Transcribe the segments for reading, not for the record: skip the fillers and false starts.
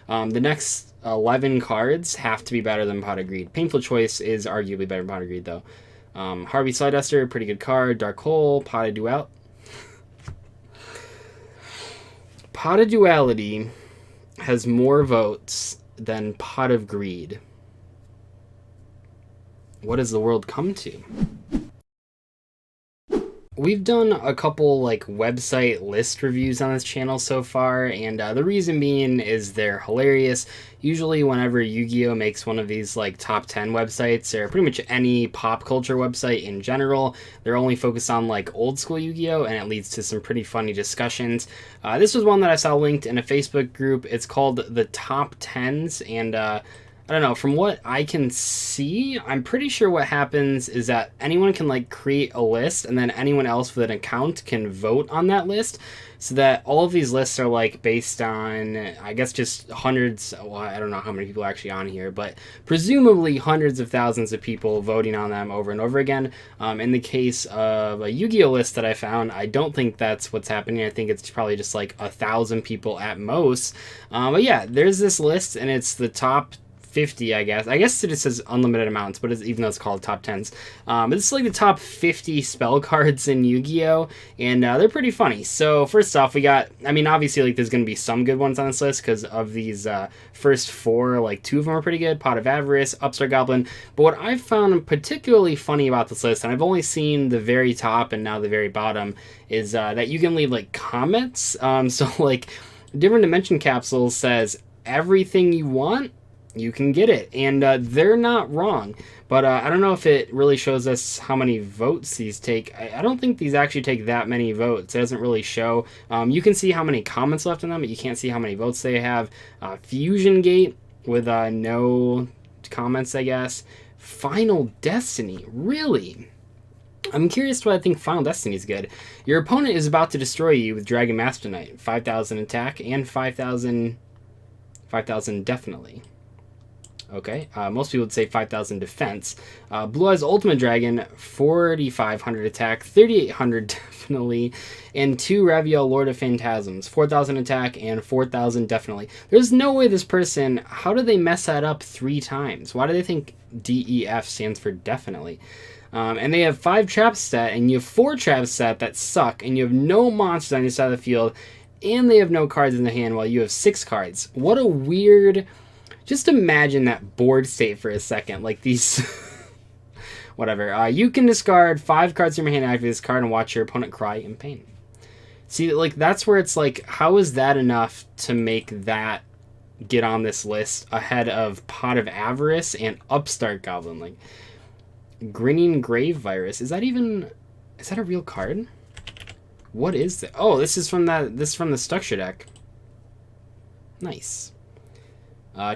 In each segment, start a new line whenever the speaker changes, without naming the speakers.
The next 11 cards have to be better than Pot of Greed. Painful Choice is arguably better than Pot of Greed, though. Harvey Slyduster, pretty good card. Dark Hole, Pot of Duality. Pot of Duality has more votes than Pot of Greed. What has the world come to? We've done a couple like website list reviews on this channel so far, and the reason being is they're hilarious. Usually whenever Yu-Gi-Oh makes one of these like top 10 websites, or pretty much any pop culture website in general, they're only focused on like old school Yu-Gi-Oh, and it leads to some pretty funny discussions. This was one that I saw linked in a Facebook group. It's called the Top 10s, and I don't know, from what I can see, I'm pretty sure what happens is that anyone can like create a list, and then anyone else with an account can vote on that list, so that all of these lists are like based on, I guess, just hundreds, well, I don't know how many people are actually on here, but presumably hundreds of thousands of people voting on them over and over again. In the case of a Yu-Gi-Oh list that I found, I don't think that's what's happening. I think it's probably just like 1,000 people at most. But yeah, there's this list, and it's the top 50, I guess. I guess it just says unlimited amounts, but even though it's called top 10s. But it's like the top 50 spell cards in Yu-Gi-Oh! And they're pretty funny. So first off, we got, I mean, obviously, like, there's going to be some good ones on this list, because of these first four, like, 2 of them are pretty good. Pot of Avarice, Upstart Goblin. But what I've found particularly funny about this list, and I've only seen the very top and now the very bottom, is that you can leave, like, comments. So, like, Different Dimension Capsule says, everything you want, you can get it, and they're not wrong. But I don't know if it really shows us how many votes these take. I don't think these actually take that many votes. It doesn't really show. You can see how many comments left in them, but you can't see how many votes they have. Fusion Gate with no comments, I guess. Final Destiny, really? I'm curious why I think Final Destiny is good. Your opponent is about to destroy you with Dragon Master Knight. 5,000 attack and 5,000 definitely. Okay, most people would say 5,000 defense. Blue Eyes Ultimate Dragon, 4,500 attack, 3,800 definitely, and 2 Raviel Lord of Phantasms, 4,000 attack and 4,000 definitely. There's no way this person, how did they mess that up 3 times? Why do they think DEF stands for definitely? And they have 5 traps set, and you have 4 traps set that suck, and you have no monsters on your side of the field, and they have no cards in the hand while you have 6 cards. What a weird... Just imagine that board state for a second. Like these... Whatever. You can discard 5 cards from your hand after this card and watch your opponent cry in pain. See, like, that's where it's like, how is that enough to make that get on this list ahead of Pot of Avarice and Upstart Goblin? Like, Grinning Grave Virus. Is that a real card? What is that? Oh, this is from the Structure deck. Nice.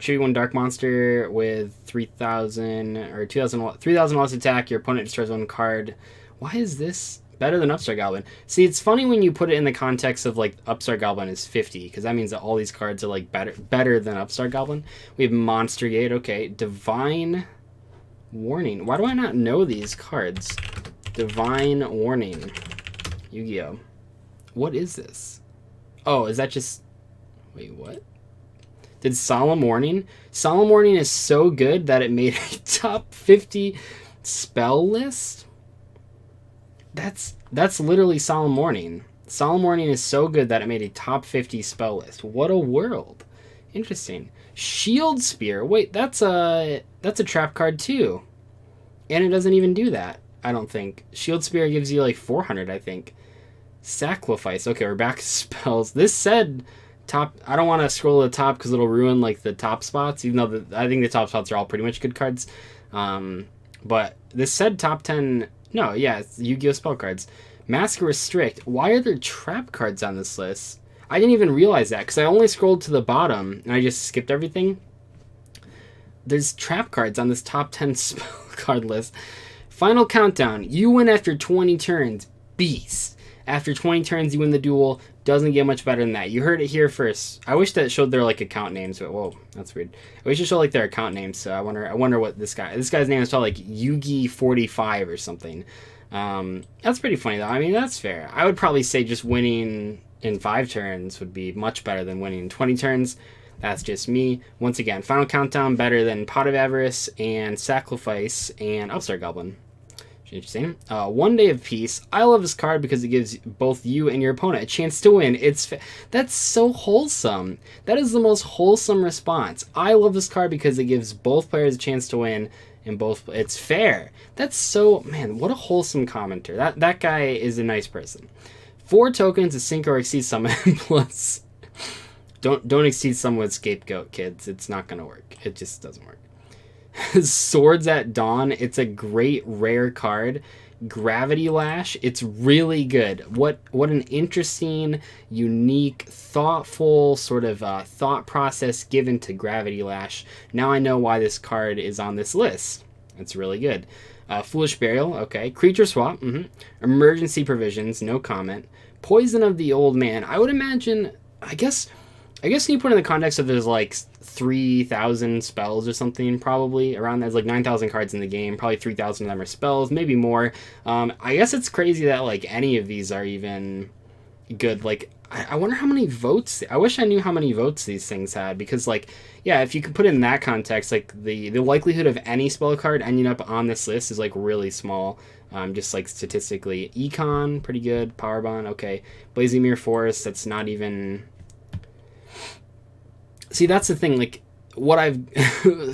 Trigger 1 Dark Monster with 3,000 or 3,000 loss attack. Your opponent destroys 1 card. Why is this better than Upstart Goblin? See, it's funny when you put it in the context of like Upstart Goblin is 50, because that means that all these cards are like better than Upstart Goblin. We have Monster Gate. Okay, Divine Warning. Why do I not know these cards? Divine Warning. Yu-Gi-Oh. What is this? Oh, is that just... Wait, what? Did Solemn Warning? Solemn Warning is so good that it made a top 50 spell list? That's literally Solemn Warning. Solemn Warning is so good that it made a top 50 spell list. What a world. Interesting. Shield Spear. Wait, that's a trap card too. And it doesn't even do that, I don't think. Shield Spear gives you like 400, I think. Sacrifice. Okay, we're back to spells. This said... Top. I don't want to scroll to the top because it'll ruin like the top spots, even though I think the top spots are all pretty much good cards. But this said top 10. No, yeah, it's Yu-Gi-Oh spell cards. Mask Restrict. Why are there trap cards on this list? I didn't even realize that because I only scrolled to the bottom and I just skipped everything. There's trap cards on this top 10 spell card list. Final Countdown. You win after 20 turns. Beast. After 20 turns, you win the duel. Doesn't get much better than that. You heard it here first. I wish that showed their like account names, but whoa, that's weird. I wish it showed like their account names. So I wonder what this guy's name is called, like Yugi45 or something. That's pretty funny though. I mean, that's fair. I would probably say just winning in 5 turns would be much better than winning in 20 turns. That's just me. Once again, Final Countdown better than Pot of Avarice and Sacrifice and Upstart Goblin. Interesting. One Day of Peace. I love this card because it gives both you and your opponent a chance to win. That's so wholesome. That is the most wholesome response. I love this card because it gives both players a chance to win, and it's fair. That's so, man, what a wholesome commenter. That guy is a nice person. 4 tokens to sync or exceed summon plus. Don't exceed summon with Scapegoat, kids. It's not gonna work. It just doesn't work. Swords at Dawn. It's a great rare card. Gravity Lash. It's really good. What an interesting, unique, thoughtful sort of thought process given to Gravity Lash. Now I know why this card is on this list. It's really good. Foolish Burial. Okay. Creature Swap. Emergency Provisions. No comment. Poison of the Old Man. I would imagine. I guess you put in the context of there's like 3,000 spells or something, probably around there's like 9,000 cards in the game, probably 3,000 of them are spells, maybe more. I guess it's crazy that like any of these are even good. Like I wonder how many votes. I wish I knew how many votes these things had, because like, yeah, if you could put it in that context, like the likelihood of any spell card ending up on this list is like really small. Just like statistically. Econ, pretty good. Power Bond, okay. Blazing Mirror Forest, that's not even. See, that's the thing, like, what I've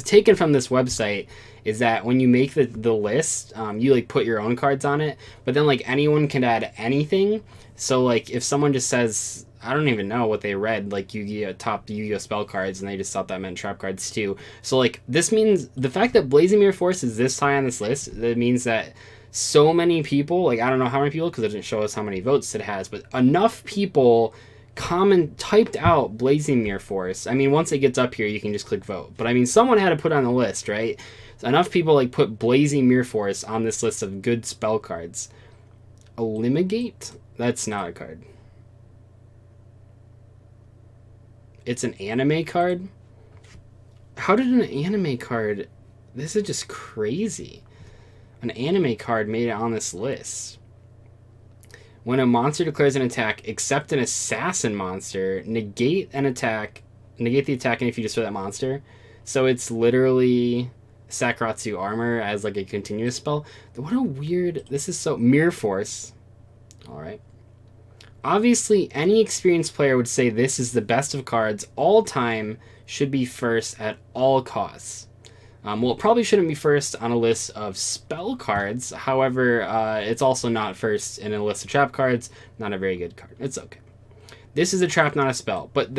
taken from this website is that when you make the list, you, like, put your own cards on it, but then, like, anyone can add anything. So, like, if someone just says, I don't even know what they read, like, Yu-Gi-Oh! Top Yu-Gi-Oh! Spell cards, and they just thought that meant trap cards, too. So, like, this means, the fact that Blazing Mirror Force is this high on this list, that means that so many people, like, I don't know how many people, because it didn't show us how many votes it has, but enough people typed out Blazing Mirror Force. I mean, once it gets up here, you can just click vote. But I mean, someone had to put it on the list, right? So enough people like put Blazing Mirror Force on this list of good spell cards. Eliminate? That's not a card. It's an anime card? How did an anime card... This is just crazy. An anime card made it on this list. When a monster declares an attack, except an assassin monster, negate the attack, and if you destroy that monster. So it's literally Sakuratsu Armor as like a continuous spell. What a weird... This is so... Mirror Force. Alright. Obviously, any experienced player would say this is the best of cards. All time should be first at all costs. Well, it probably shouldn't be first on a list of spell cards. However, it's also not first in a list of trap cards. Not a very good card. It's okay. This is a trap, not a spell. But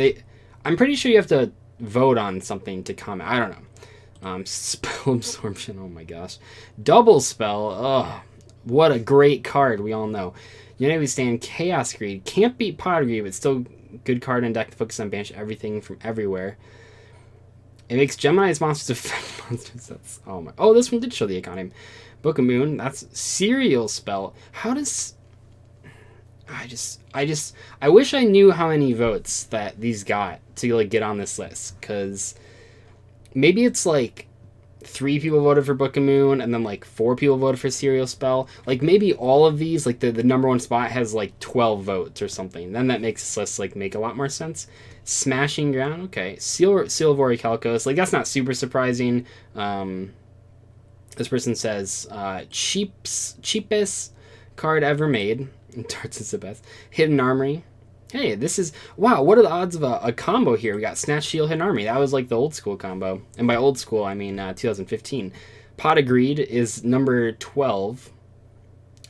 I'm pretty sure you have to vote on something to comment. I don't know. Spell Absorption. Oh my gosh. Double Spell. Oh, what a great card. We all know. United We Stand. Chaos Greed. Can't beat Pot of Greed, but still good card in deck to focus on banish everything from everywhere. It makes Gemini's monsters affect monsters. That's, oh my. Oh, this one did show the icon name. Book of Moon. That's Serial Spell. How does... I wish I knew how many votes that these got to like get on this list, because maybe it's like 3 people voted for Book of Moon and then like 4 people voted for Serial Spell. Like maybe all of these, like the number 1 spot has like 12 votes or something. Then that makes this list like make a lot more sense. Smashing Ground, okay. Silvori Calcos, like that's not super surprising. This person says cheapest card ever made. Darts is the best. Hidden Armory. Hey, this is... Wow, what are the odds of a combo here? We got Snatch, Shield, Hidden Armory. That was like the old school combo. And by old school, I mean 2015. Pot of Greed is number 12.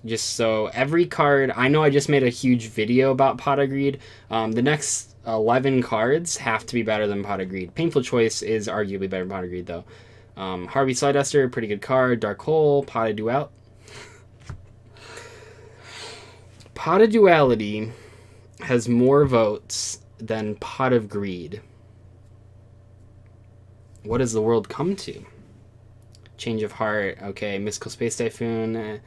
Just so every card... I know I just made a huge video about Pot of Greed. The next 11 cards have to be better than Pot of Greed. Painful Choice is arguably better than Pot of Greed, though. Harvey Slyduster, pretty good card. Dark Hole, Pot of Duality. Pot of Duality has more votes than Pot of Greed. What does the world come to? Change of Heart, okay. Mystical Space Typhoon.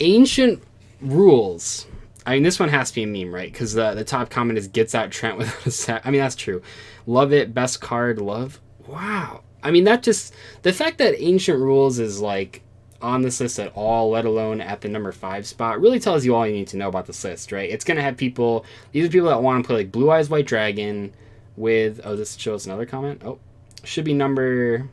Ancient Rules. I mean, this one has to be a meme, right? Because the top comment is gets out Trent without a sack. I mean, that's true. Love it. Best card. Love. Wow. I mean, that just... The fact that Ancient Rules is like on this list at all, let alone at the number 5 spot, really tells you all you need to know about this list, right? It's going to have people, these are people that want to play like Blue Eyes White Dragon with, oh, this shows another comment. Oh, should be number.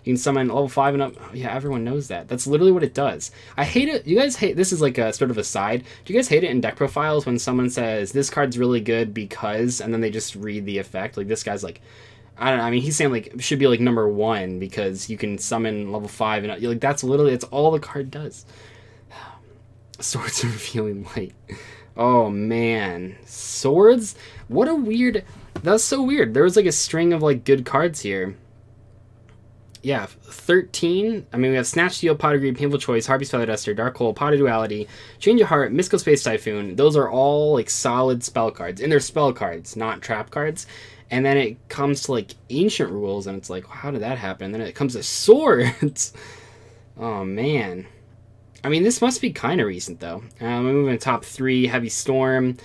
You can summon level 5 and up. Oh, yeah, everyone knows that. That's literally what it does. I hate it. You guys hate, this is like a sort of a side. Do you guys hate it in deck profiles when someone says, this card's really good because, and then they just read the effect? Like this guy's like, I don't know. I mean, he's saying like, should be like number 1 because you can summon level 5 and up. Like that's literally, that's all the card does. Swords are feeling light. Oh man. Swords? What a weird, that's so weird. There was like a string of like good cards here. Yeah, 13. I mean, we have Snatch Steal, Pot of Greed, Painful Choice, Harpy's Feather Duster, Dark Hole, Pot of Duality, Change of Heart, Mystical Space Typhoon. Those are all like solid spell cards. And they're spell cards, not trap cards. And then it comes to like Ancient Rules, and it's like, how did that happen? And then it comes to Swords. Oh, man. I mean, this must be kind of recent, though. We move into top 3. Heavy Storm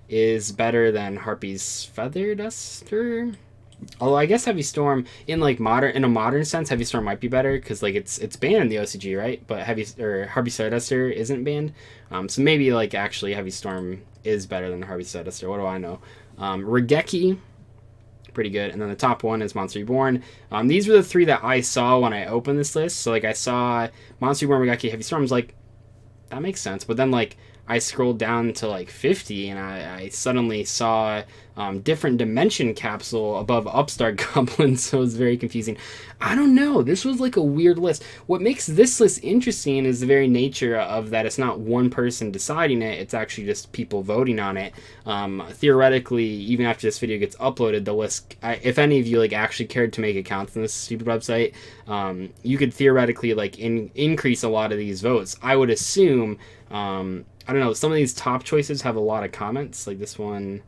is better than Harpy's Feather Duster. Although I guess Heavy Storm in like in a modern sense, Heavy Storm might be better because like it's banned in the OCG, right? But Harpy's Feather Duster isn't banned, so maybe like actually Heavy Storm is better than Harpy's Feather Duster. What do I know? Regeki, pretty good, and then the top 1 is Monster Reborn. These were the 3 that I saw when I opened this list. So like I saw Monster Reborn, Regeki, Heavy Storm. I was like, that makes sense. But then like I scrolled down to like 50 and I suddenly saw different dimension capsule above Upstart Goblin, so it was very confusing. I don't know, this was like a weird list. What makes this list interesting is the very nature of that it's not one person deciding it, it's actually just people voting on it. Theoretically, even after this video gets uploaded, the list, if any of you like actually cared to make accounts on this stupid website, you could theoretically like increase a lot of these votes. I would assume, I don't know, some of these top choices have a lot of comments, like this one.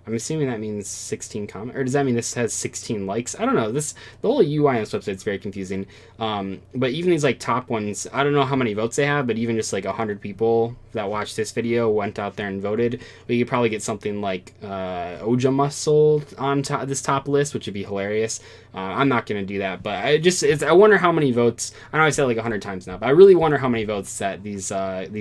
I'm assuming that means 16 comments, or does that mean this has 16 likes? I don't know. The whole UI on this website is very confusing. But even these like top ones, I don't know how many votes they have, but even just like 100 people that watched this video went out there and voted, we could probably get something like Oja Muscle on this top list, which would be hilarious. I'm not going to do that, but I wonder how many votes. I know I said like 100 times now, but I really wonder how many votes that these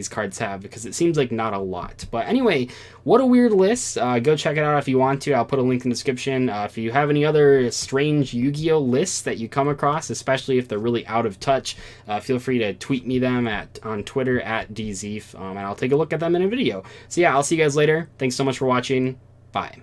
cards have, because it seems like not a lot. But anyway, what a weird list. Go check it out if you want to. I'll put a link in the description. If you have any other strange Yu-Gi-Oh lists that you come across, especially if they're really out of touch, feel free to tweet me them on Twitter at Dzeeff, and I'll take a look at them in a video. So yeah, I'll see you guys later. Thanks so much for watching. Bye.